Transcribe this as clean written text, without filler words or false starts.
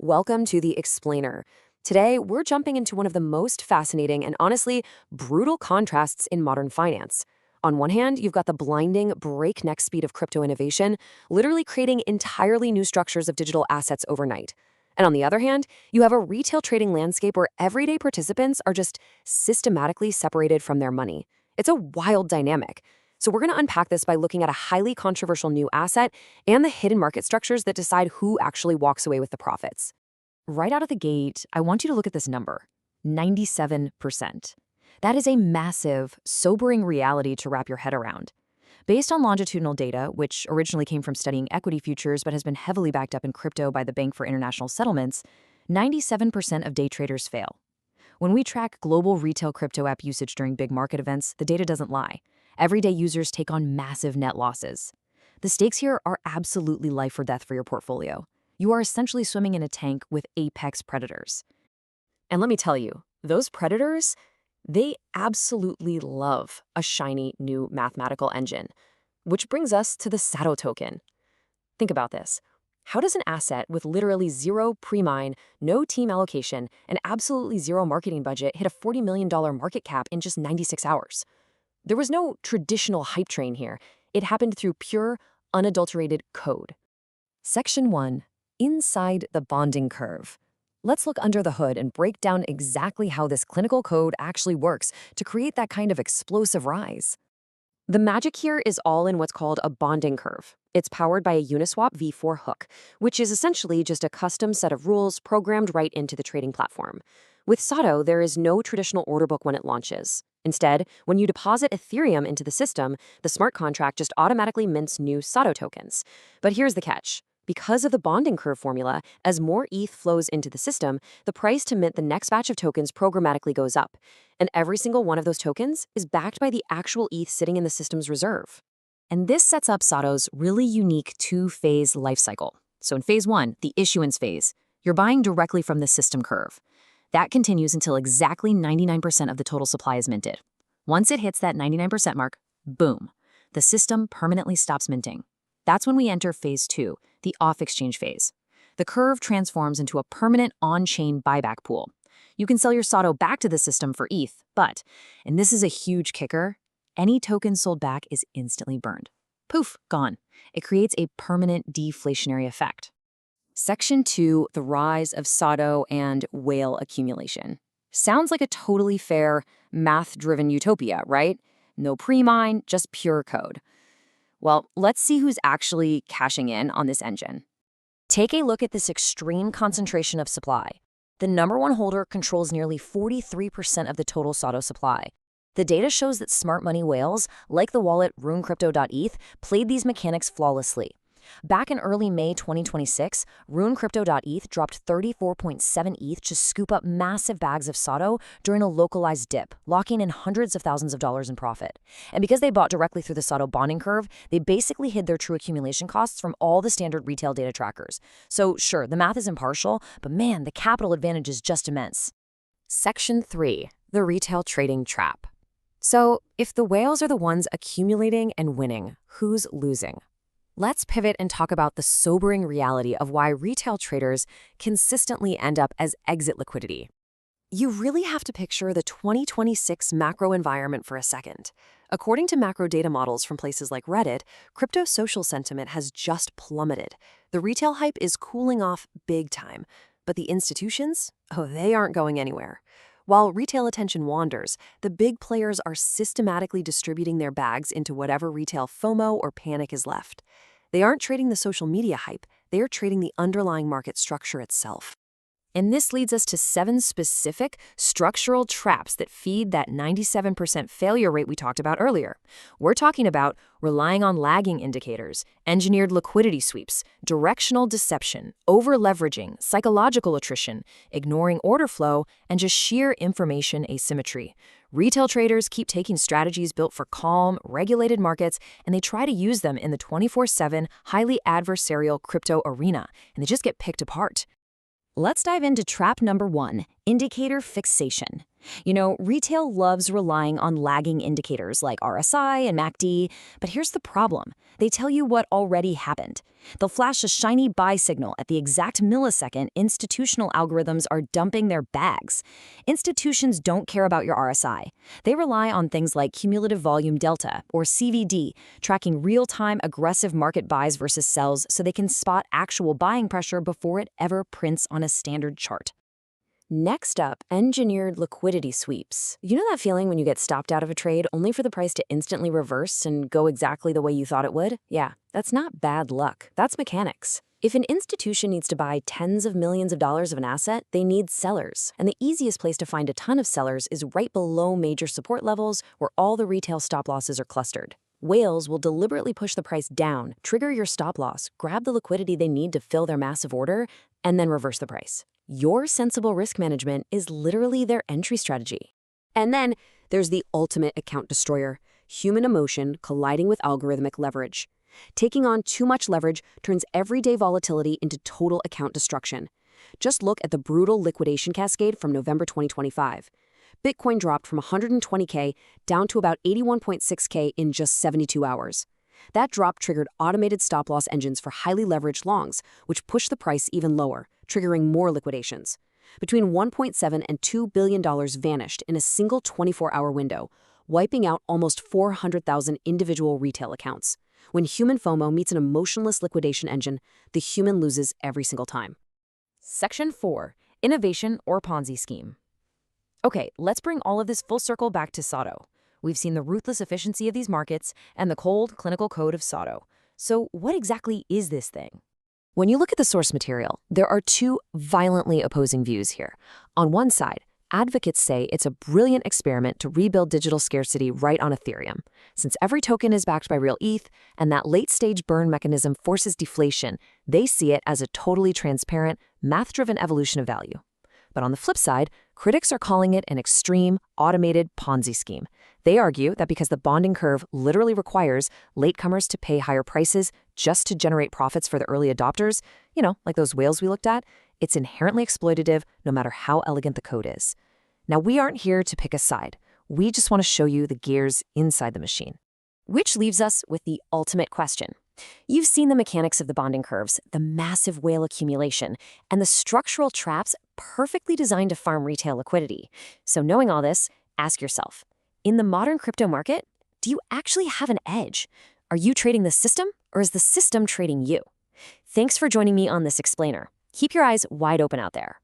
Welcome to The Explainer. Today, we're jumping into one of the most fascinating and honestly brutal contrasts in modern finance. On one hand, you've got the blinding, breakneck speed of crypto innovation, literally creating entirely new structures of digital assets overnight. And on the other hand, you have a retail trading landscape where everyday participants are just systematically separated from their money. It's a wild dynamic. So we're going to unpack this by looking at a highly controversial new asset and the hidden market structures that decide who actually walks away with the profits. Right out of the gate, I want you to look at this number, 97%. That is a massive, sobering reality to wrap your head around. Based on longitudinal data, which originally came from studying equity futures but has been heavily backed up in crypto by the Bank for International Settlements, 97% of day traders fail. When we track global retail crypto app usage during big market events, the data doesn't lie. Everyday users take on massive net losses. The stakes here are absolutely life or death for your portfolio. You are essentially swimming in a tank with apex predators. And let me tell you, those predators, they absolutely love a shiny new mathematical engine. Which brings us to the SATO token. Think about this. How does an asset with literally zero pre-mine, no team allocation, and absolutely zero marketing budget hit a $40 million market cap in just 96 hours? There was no traditional hype train here. It happened through pure, unadulterated code. Section 1. Inside the bonding curve. Let's look under the hood and break down exactly how this clinical code actually works to create that kind of explosive rise. The magic here is all in what's called a bonding curve. It's powered by a Uniswap v4 hook, which is essentially just a custom set of rules programmed right into the trading platform. With SATO, there is no traditional order book when it launches. Instead, when you deposit Ethereum into the system, the smart contract just automatically mints new SATO tokens. But here's the catch. Because of the bonding curve formula, as more ETH flows into the system, the price to mint the next batch of tokens programmatically goes up. And every single one of those tokens is backed by the actual ETH sitting in the system's reserve. And this sets up SATO's really unique two-phase life cycle. So in phase 1, the issuance phase, you're buying directly from the system curve. That continues until exactly 99% of the total supply is minted. Once it hits that 99% mark, boom, the system permanently stops minting. That's when we enter phase 2, the off-exchange phase. The curve transforms into a permanent on-chain buyback pool. You can sell your SATO back to the system for ETH, but, and this is a huge kicker, any token sold back is instantly burned. Poof, gone. It creates a permanent deflationary effect. Section 2, the rise of SATO and whale accumulation. Sounds like a totally fair, math-driven utopia, right? No pre-mine, just pure code. Well, let's see who's actually cashing in on this engine. Take a look at this extreme concentration of supply. The number one holder controls nearly 43% of the total SATO supply. The data shows that smart money whales, like the wallet runecrypto.eth, played these mechanics flawlessly. Back in early May 2026, runecrypto.eth dropped 34.7 ETH to scoop up massive bags of SATO during a localized dip, locking in hundreds of thousands of dollars in profit. And because they bought directly through the SATO bonding curve, they basically hid their true accumulation costs from all the standard retail data trackers. So sure, the math is impartial, but man, the capital advantage is just immense. Section 3. The retail trading trap. So if the whales are the ones accumulating and winning, who's losing? Let's pivot and talk about the sobering reality of why retail traders consistently end up as exit liquidity. You really have to picture the 2026 macro environment for a second. According to macro data models from places like Reddit, crypto social sentiment has just plummeted. The retail hype is cooling off big time, but the institutions, they aren't going anywhere. While retail attention wanders, the big players are systematically distributing their bags into whatever retail FOMO or panic is left. They aren't trading the social media hype, they are trading the underlying market structure itself. And this leads us to 7 specific structural traps that feed that 97% failure rate we talked about earlier. We're talking about relying on lagging indicators, engineered liquidity sweeps, directional deception, over-leveraging, psychological attrition, ignoring order flow, and just sheer information asymmetry. Retail traders keep taking strategies built for calm, regulated markets, and they try to use them in the 24/7, highly adversarial crypto arena, and they just get picked apart. Let's dive into trap number 1, Indicator fixation. Retail loves relying on lagging indicators like RSI and MACD, but here's the problem. They tell you what already happened. They'll flash a shiny buy signal at the exact millisecond institutional algorithms are dumping their bags. Institutions don't care about your RSI. They rely on things like cumulative volume delta, or CVD, tracking real-time aggressive market buys versus sells so they can spot actual buying pressure before it ever prints on a standard chart. Next up, engineered liquidity sweeps. You know that feeling when you get stopped out of a trade only for the price to instantly reverse and go exactly the way you thought it would? Yeah, that's not bad luck. That's mechanics. If an institution needs to buy tens of millions of dollars of an asset, they need sellers. And the easiest place to find a ton of sellers is right below major support levels where all the retail stop losses are clustered. Whales will deliberately push the price down, trigger your stop loss, grab the liquidity they need to fill their massive order, and then reverse the price. Your sensible risk management is literally their entry strategy. And then there's the ultimate account destroyer, human emotion colliding with algorithmic leverage. Taking on too much leverage turns everyday volatility into total account destruction. Just look at the brutal liquidation cascade from November 2025. Bitcoin dropped from 120K down to about 81.6K in just 72 hours. That drop triggered automated stop-loss engines for highly leveraged longs, which pushed the price even lower, triggering more liquidations. Between $1.7 and $2 billion vanished in a single 24-hour window, wiping out almost 400,000 individual retail accounts. When human FOMO meets an emotionless liquidation engine, the human loses every single time. Section 4. Innovation or Ponzi scheme. Okay, let's bring all of this full circle back to SATO. We've seen the ruthless efficiency of these markets and the cold, clinical code of SATO. So what exactly is this thing? When you look at the source material, there are two violently opposing views here. On one side, advocates say it's a brilliant experiment to rebuild digital scarcity right on Ethereum, since every token is backed by real ETH and that late-stage burn mechanism forces deflation. They see it as a totally transparent, math-driven evolution of value. But on the flip side, critics are calling it an extreme, automated Ponzi scheme. They argue that because the bonding curve literally requires latecomers to pay higher prices just to generate profits for the early adopters, like those whales we looked at, it's inherently exploitative no matter how elegant the code is. Now, we aren't here to pick a side. We just want to show you the gears inside the machine. Which leaves us with the ultimate question. You've seen the mechanics of the bonding curves, the massive whale accumulation, and the structural traps perfectly designed to farm retail liquidity. So knowing all this, ask yourself, in the modern crypto market, do you actually have an edge? Are you trading the system, or is the system trading you? Thanks for joining me on this explainer. Keep your eyes wide open out there.